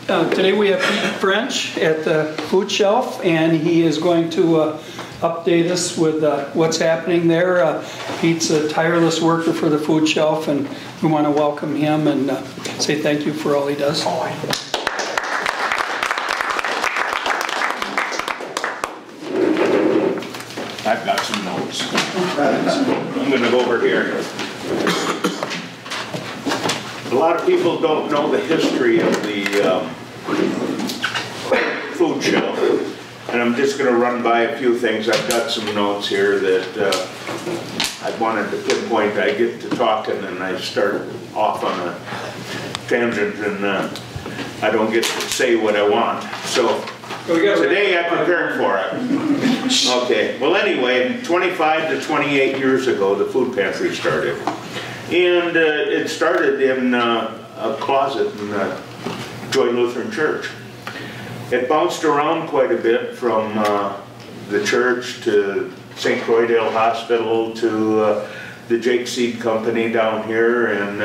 Today we have Pete French at the Food Shelf, and he is going to update us with what's happening there. Pete's a tireless worker for the Food Shelf, and we want to welcome him and say thank you for all he does. I've got some notes. I'm going to go over here. A lot of people don't know the history of the Food Shelf, and I'm just going to run by a few things. I've got some notes here that I wanted to pinpoint. I get to talking and I start off on a tangent, and I don't get to say what I want. So today I prepared for it. Okay, well anyway, 25 to 28 years ago the food pantry started. And it started in a closet in Joy Lutheran Church. It bounced around quite a bit from the church to St. Croixdale Hospital to the Jake Seed Company down here, and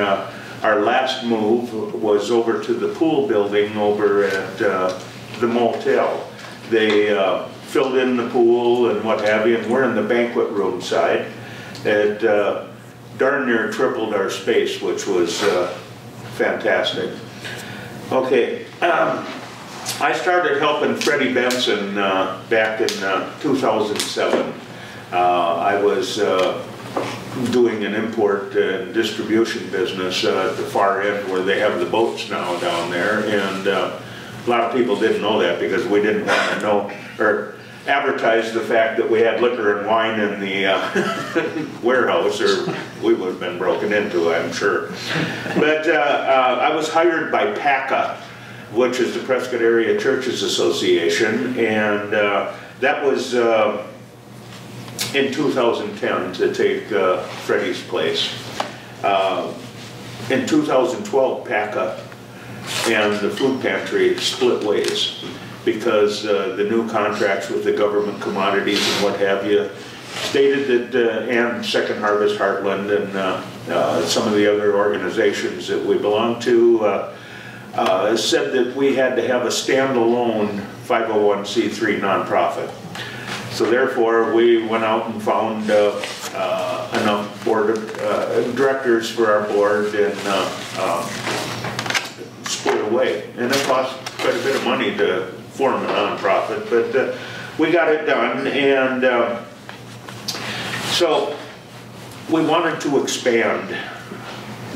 our last move was over to the pool building over at the motel. They filled in the pool and what have you, and we're in the banquet room side. It darn near tripled our space, which was fantastic. Okay, I started helping Freddie Benson back in 2007. I was doing an import and distribution business at the far end where they have the boats now down there, and a lot of people didn't know that because we didn't want to know or advertise the fact that we had liquor and wine in the warehouse, or we would have been broken into, I'm sure. But I was hired by PACA, which is the Prescott Area Churches Association, and that was in 2010 to take Freddie's place. In 2012, PACA and the food pantry split ways, because the new contracts with the government commodities and what have you stated that, and Second Harvest Heartland and some of the other organizations that we belong to said that we had to have a standalone 501c3 nonprofit. So therefore we went out and found enough board of directors for our board and split away. And it cost quite a bit of money to form a nonprofit, but we got it done, and so we wanted to expand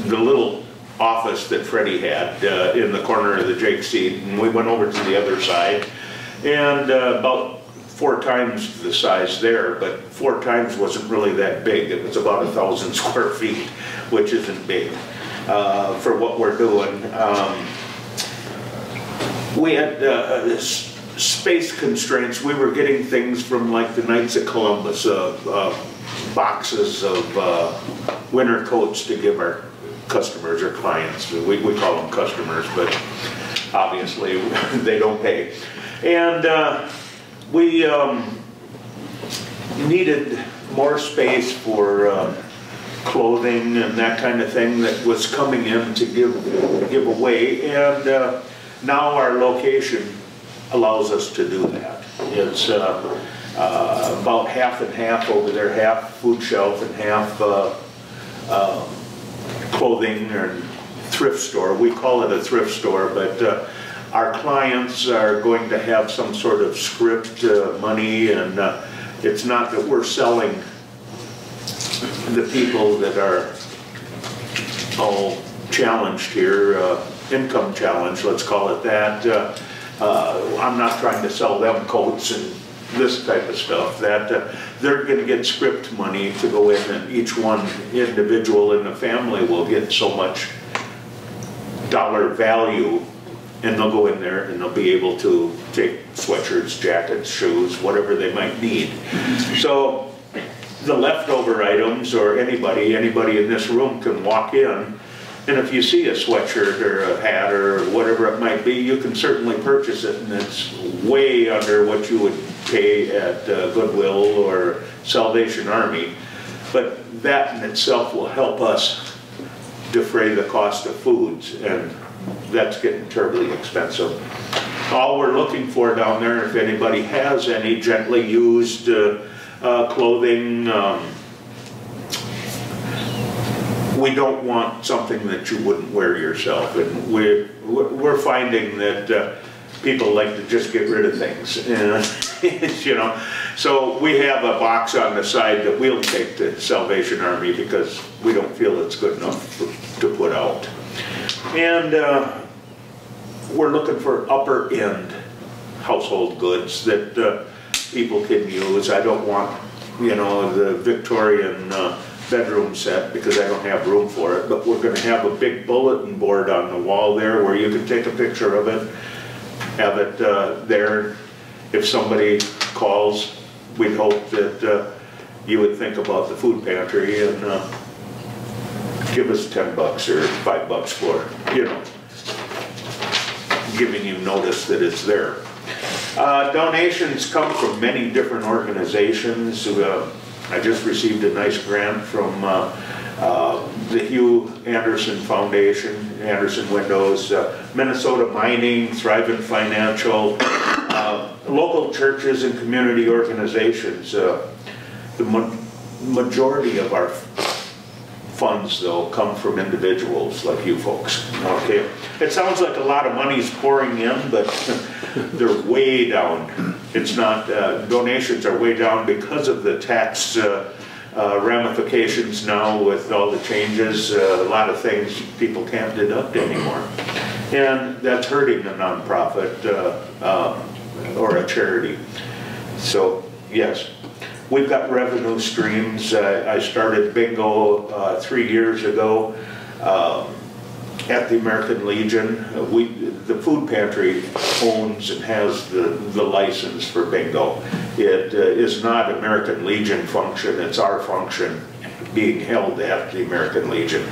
the little office that Freddie had in the corner of the Jake Seed, and we went over to the other side, and about 4 times the size there, but 4 times wasn't really that big. It was about 1,000 square feet, which isn't big for what we're doing. We had space constraints. We were getting things from like the Knights of Columbus, boxes of winter coats to give our customers or clients. We call them customers, but obviously they don't pay. And we needed more space for clothing and that kind of thing that was coming in to give away, and now our location allows us to do that. It's about half and half over there, half food shelf and half clothing and thrift store. We call it a thrift store, but our clients are going to have some sort of script money, and it's not that we're selling the people that are all challenged here, income challenge, let's call it that. I'm not trying to sell them coats and this type of stuff. That they're going to get script money to go in, and each one individual in the family will get so much dollar value, and they'll go in there and they'll be able to take sweatshirts, jackets, shoes, whatever they might need. So the leftover items, or anybody in this room can walk in, and if you see a sweatshirt or a hat or whatever it might be, you can certainly purchase it, and it's way under what you would pay at Goodwill or Salvation Army. But that in itself will help us defray the cost of foods, and that's getting terribly expensive. All we're looking for down there, if anybody has any gently used clothing, we don't want something that you wouldn't wear yourself, and we're finding that people like to just get rid of things, you know. So we have a box on the side that we'll take to Salvation Army because we don't feel it's good enough to put out. And we're looking for upper end household goods that people can use. I don't want, you know, the Victorian bedroom set because I don't have room for it, but we're going to have a big bulletin board on the wall there where you can take a picture of it, have it there. If somebody calls, we'd hope that you would think about the food pantry and give us $10 or $5 for, you know, giving you notice that it's there. Donations come from many different organizations. I just received a nice grant from the Hugh Anderson Foundation, Anderson Windows, Minnesota Mining, Thrivent Financial, local churches and community organizations. The majority of our funds, though, come from individuals like you folks. Okay, it sounds like a lot of money's pouring in, but they're way down. It's not, donations are way down because of the tax ramifications now with all the changes. A lot of things people can't deduct anymore. And that's hurting a nonprofit or a charity. So, yes. We've got revenue streams. I started bingo 3 years ago at the American Legion. The food pantry owns and has the license for bingo. It is not American Legion function, it's our function being held at the American Legion.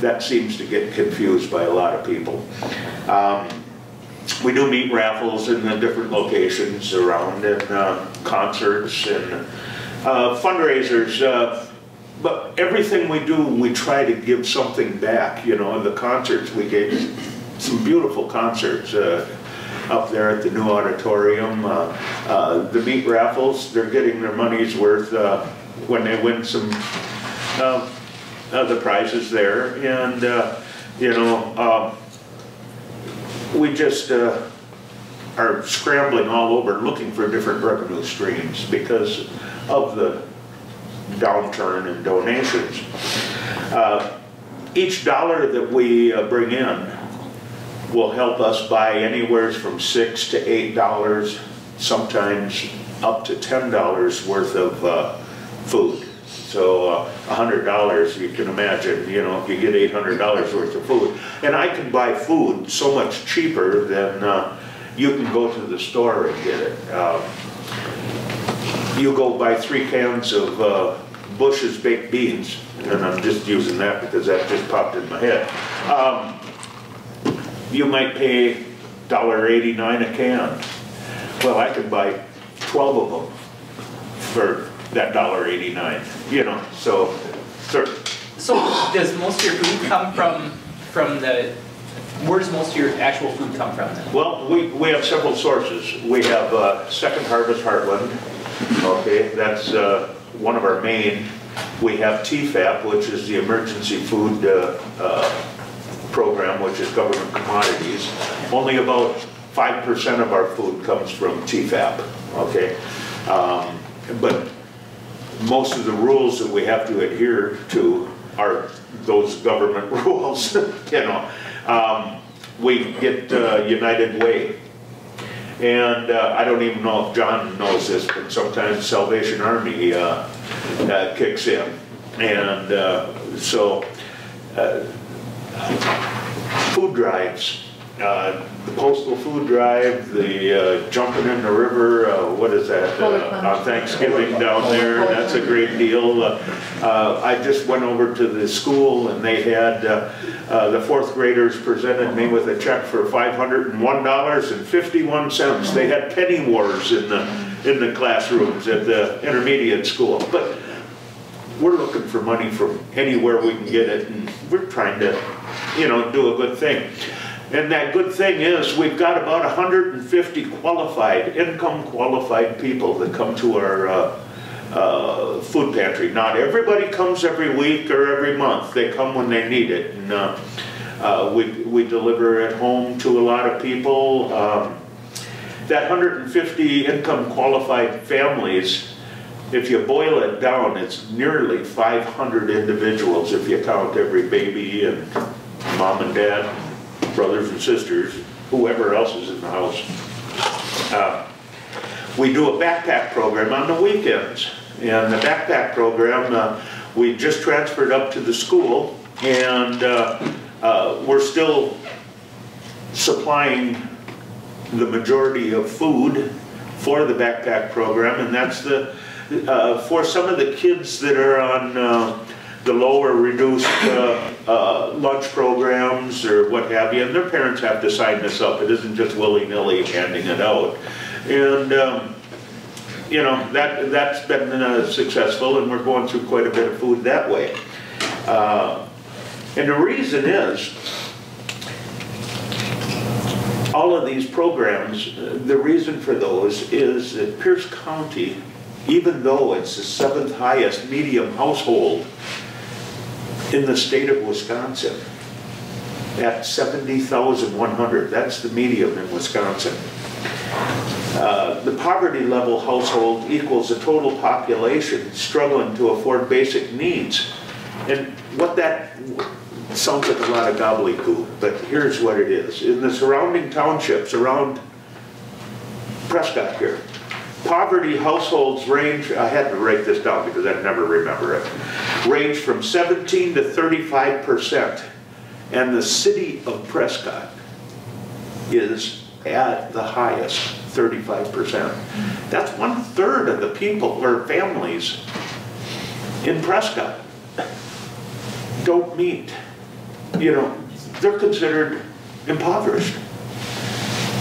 That seems to get confused by a lot of people. We do meat raffles in the different locations around, and concerts and fundraisers. But everything we do, we try to give something back. You know, the concerts, we gave some beautiful concerts up there at the new auditorium. The meat raffles, they're getting their money's worth when they win some the prizes there. And, you know, we just are scrambling all over looking for different revenue streams because of the downturn in donations. Each dollar that we bring in will help us buy anywhere from $6 to $8, sometimes up to $10 worth of food. So $100, you can imagine, you know, if you get $800 worth of food. And I can buy food so much cheaper than you can go to the store and get it. You go buy 3 cans of Bush's baked beans, and I'm just using that because that just popped in my head. You might pay $1.89 a can. Well, I could buy 12 of them for that $1.89, you know, so. So does most of your food come from the, where does most of your actual food come from then? Well, we have several sources. We have Second Harvest Heartland, okay, that's one of our main. We have TFAP, which is the Emergency Food Program, which is government commodities. Only about 5% of our food comes from TFAP, okay? But most of the rules that we have to adhere to are those government rules, you know. We get United Way. And I don't even know if John knows this, but sometimes Salvation Army kicks in. And so food drives, the postal food drive, the jumping in the river, what is that, on Thanksgiving down there, that's a great deal. I just went over to the school and they had, the 4th graders presented me with a check for $501.51. They had penny wars in the classrooms at the intermediate school. But we're looking for money from anywhere we can get it, and we're trying to, you know, do a good thing. And that good thing is we've got about 150 income qualified people that come to our food pantry. Not everybody comes every week or every month. They come when they need it. And we deliver at home to a lot of people. That 150 income qualified families, if you boil it down, it's nearly 500 individuals if you count every baby and mom and dad, brothers and sisters, whoever else is in the house. We do a backpack program on the weekends. And the backpack program, we just transferred up to the school, and we're still supplying the majority of food for the backpack program, and that's for some of the kids that are on the lower reduced lunch programs or what have you, and their parents have to sign this up. It isn't just willy-nilly handing it out. And you know, that's been successful, and we're going through quite a bit of food that way. And the reason is, all of these programs, the reason for those is that Pierce County, even though it's the 7th highest medium household in the state of Wisconsin, at 70,100, that's the medium in Wisconsin. The poverty level household equals the total population struggling to afford basic needs. And what that sounds like a lot of gobbledygook, but here's what it is. In the surrounding townships around Prescott here, poverty households range, I had to write this down because I'd never remember it, range from 17 to 35%. And the city of Prescott is at the highest, 35%. That's 1/3 of the people or families in Prescott don't meet. You know, they're considered impoverished.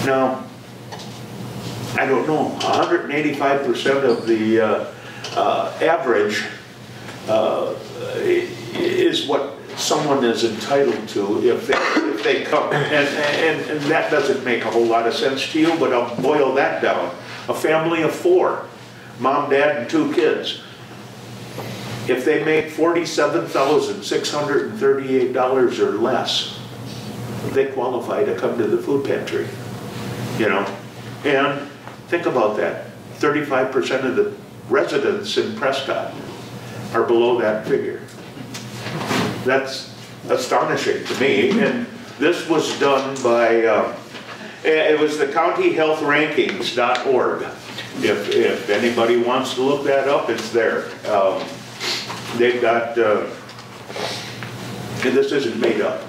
Now, I don't know, 185% of the average is what someone is entitled to if they come. And that doesn't make a whole lot of sense to you, but I'll boil that down. A family of 4, mom, dad, and 2 kids. If they make $47,638 or less, they qualify to come to the food pantry, you know? And think about that. 35% of the residents in Prescott are below that figure. That's astonishing to me. And this was done by, it was the countyhealthrankings.org. If anybody wants to look that up, it's there. They've got, and this isn't made up,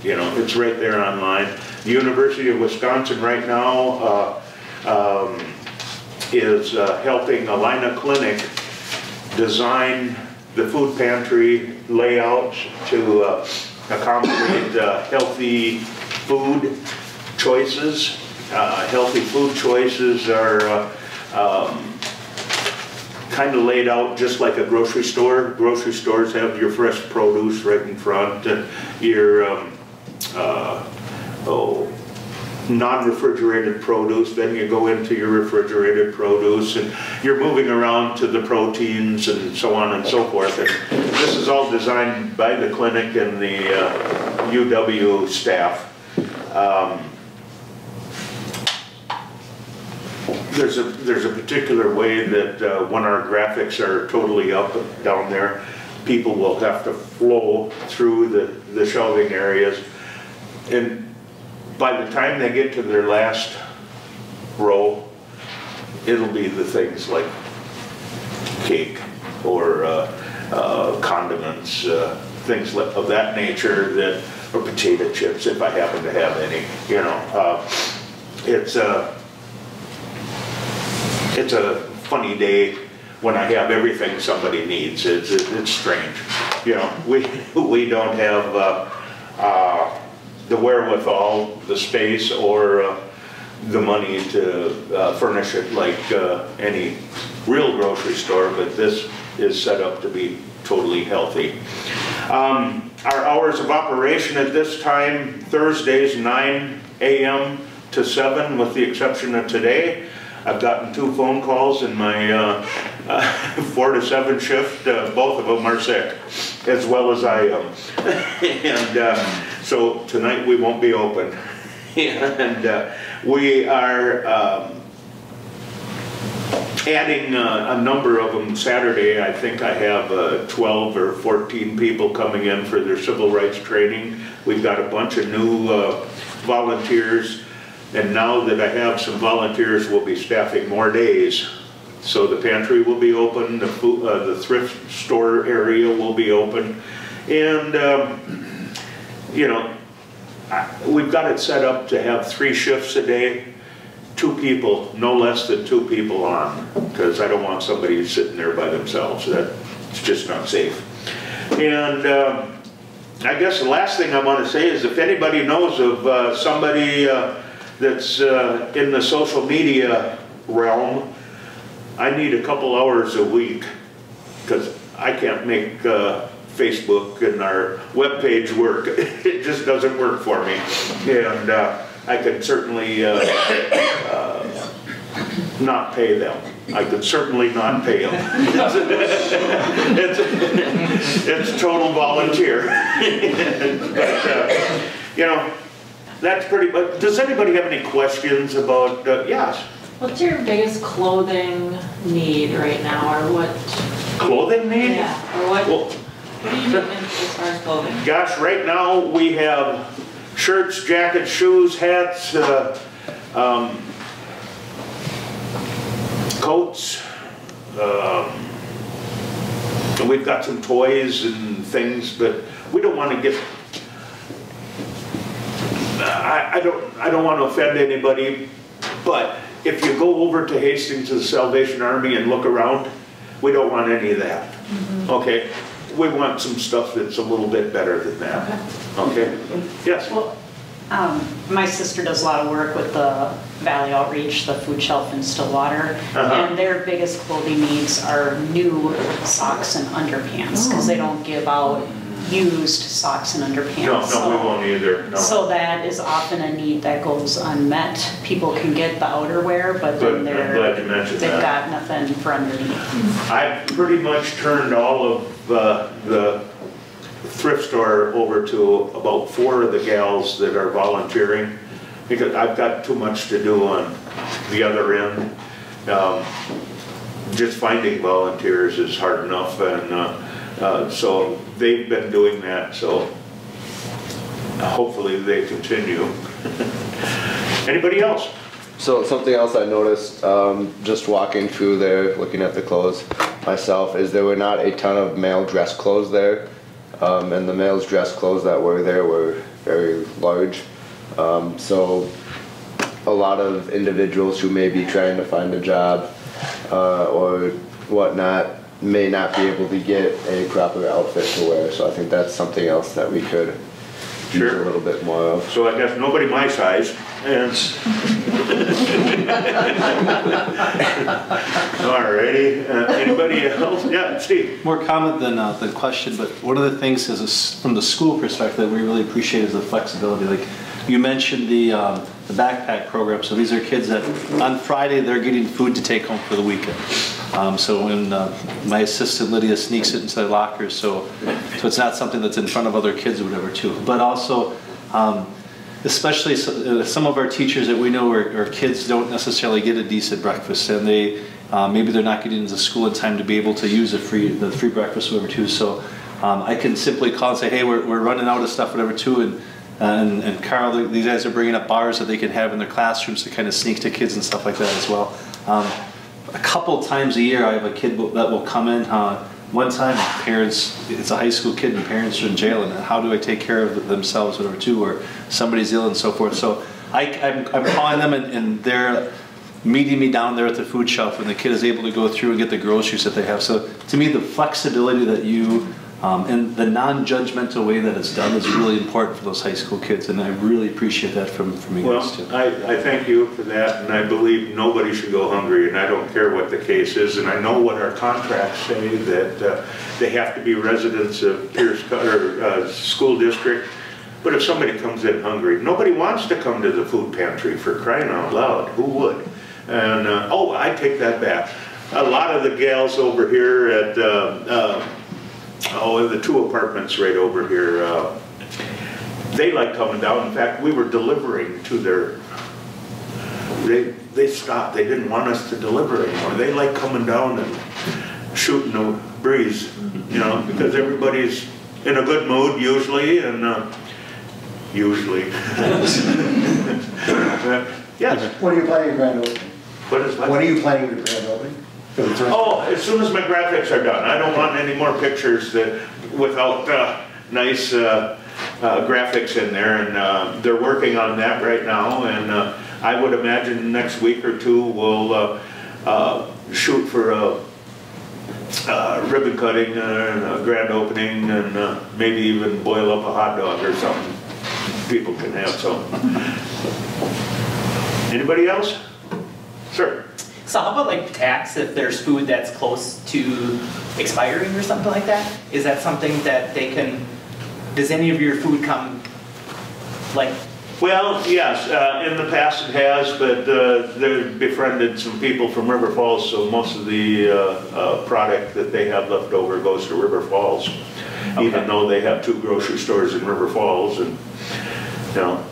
you know, it's right there online. The University of Wisconsin right now is helping Alina Clinic design the food pantry layout to accommodate healthy food choices. Healthy food choices are kind of laid out just like a grocery store. Grocery stores have your fresh produce right in front, and your non-refrigerated produce, then you go into your refrigerated produce, and you're moving around to the proteins and so on and so forth. And this is all designed by the clinic and the UW staff. There's a particular way that when our graphics are totally up down there, people will have to flow through the shelving areas, and by the time they get to their last row, it'll be the things like cake or condiments, things of that nature, that, or potato chips if I happen to have any. You know, it's a funny day when I have everything somebody needs. It's strange. You know, we don't have the wherewithal, the space, or the money to furnish it like any real grocery store, but this is set up to be totally healthy. Our hours of operation at this time, Thursdays 9 a.m. to 7, with the exception of today. I've gotten 2 phone calls in my 4 to 7 shift. Both of them are sick, as well as I am. And so tonight we won't be open. And we are adding a number of them Saturday. I think I have 12 or 14 people coming in for their civil rights training. We've got a bunch of new volunteers, and now that I have some volunteers, we'll be staffing more days. So the pantry will be open, the thrift store area will be open, and you know, we've got it set up to have 3 shifts a day. 2 people, no less than 2 people on, because I don't want somebody sitting there by themselves. That's just not safe. And I guess the last thing I want to say is, if anybody knows of somebody that's in the social media realm, I need a couple hours a week, because I can't make Facebook and our webpage work. It just doesn't work for me. And I could certainly not pay them. I could certainly not pay them. It's total volunteer. But, you know, that's pretty much. Does anybody have any questions about, yes? What's your biggest clothing need right now, or what? Clothing need? Yeah, or what? Well, what do you need as far as clothing? Gosh, right now we have shirts, jackets, shoes, hats, coats. And we've got some toys and things, but we don't want to get. I don't want to offend anybody, but if you go over to Hastings to the Salvation Army and look around, we don't want any of that. Mm-hmm. Okay. We want some stuff that's a little bit better than that. Okay? Yes? Well, my sister does a lot of work with the Valley Outreach, the food shelf in Stillwater, and their biggest clothing needs are new socks and underpants, because they don't give out used socks and underpants. No, we won't either. No. So that is often a need that goes unmet. People can get the outerwear, but then they've got nothing for underneath. I've pretty much turned all of the thrift store over to about 4 of the gals that are volunteering, because I've got too much to do on the other end. Just finding volunteers is hard enough, and so they've been doing that, so hopefully they continue. Anybody else? So something else I noticed just walking through there, looking at the clothes myself, is there were not a ton of male dress clothes there, and the male's dress clothes that were there were very large. So a lot of individuals who may be trying to find a job or whatnot may not be able to get a proper outfit to wear. So I think that's something else that we could use a little bit more of. So I guess nobody my size. And alrighty, anybody else? Yeah, Steve. More comment than the question, but one of the things is from the school perspective that we really appreciate is the flexibility. Like you mentioned the backpack program. So these are kids that on Friday they're getting food to take home for the weekend. So when my assistant Lydia sneaks it into their lockers, so it's not something that's in front of other kids or whatever too. But also, especially some of our teachers that we know are kids don't necessarily get a decent breakfast, and they maybe they're not getting into school in time to be able to use the free breakfast or whatever too. So I can simply call and say, hey, we're running out of stuff, whatever too, and Carl, these guys are bringing up bars that they can have in their classrooms to kind of sneak to kids and stuff like that as well. A couple times a year I have a kid that will come in. One time parents, it's a high school kid and parents are in jail, and how do I take care of themselves, whatever too, or somebody's ill and so forth. So I'm calling them and they're meeting me down there at the food shelf, and the kid is able to go through and get the groceries that they have. So to me, the flexibility that you And the non-judgmental way that it's done is really important for those high school kids, and I really appreciate that from you guys too. Well, I thank you for that, and I believe nobody should go hungry, and I don't care what the case is, and I know what our contracts say, that they have to be residents of Pierce or school district. But if somebody comes in hungry, nobody wants to come to the food pantry, for crying out loud. Who would? And oh, I take that back. A lot of the gals over here at the 2 apartments right over here, they like coming down. In fact, we were delivering to their, they stopped. They didn't want us to deliver anymore. They like coming down and shooting the breeze, you know, because everybody's in a good mood usually, and usually. Yes. When are you planning grand opening? What is that? When are you planning your grand opening? Oh, as soon as my graphics are done. I don't want any more pictures that without nice graphics in there, and they're working on that right now, and I would imagine next week or 2 we'll shoot for a ribbon cutting and a grand opening, and maybe even boil up a hot dog or something. People can have some. Anybody else? Sir. So how about like tax, if there's food that's close to expiring or something like that? Is that something that they can, does any of your food come like? Well, yes, in the past it has, but they've befriended some people from River Falls, so most of the product that they have left over goes to River Falls, okay. Even though they have 2 grocery stores in River Falls, and you know.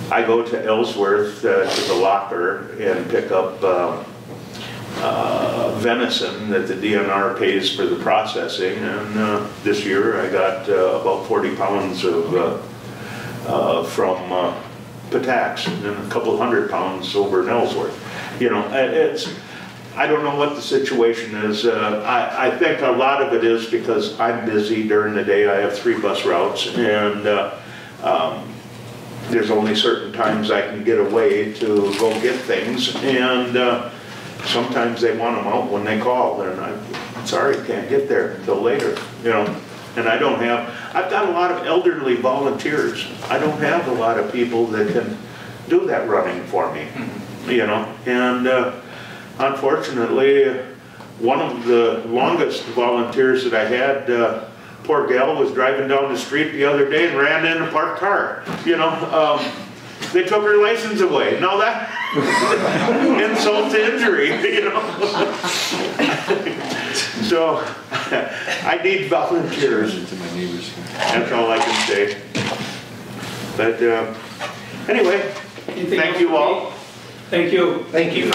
I go to Ellsworth to the locker and pick up venison that the DNR pays for the processing, and this year I got about 40 pounds of from Patax and a couple of 100 pounds over in Ellsworth. You know, I don't know what the situation is. I think a lot of it is because I'm busy during the day. I have 3 bus routes, and there's only certain times I can get away to go get things, and sometimes they want them out when they call, and I'm sorry, can't get there until later, you know. And I don't have, I've got a lot of elderly volunteers. I don't have a lot of people that can do that running for me, you know. And unfortunately, one of the longest volunteers that I had, poor gal was driving down the street the other day and ran in a parked car. You know, they took her license away. Now that insult to injury, you know. So I need volunteers. That's all I can say. But anyway, thank you all. Thank you. Thank you.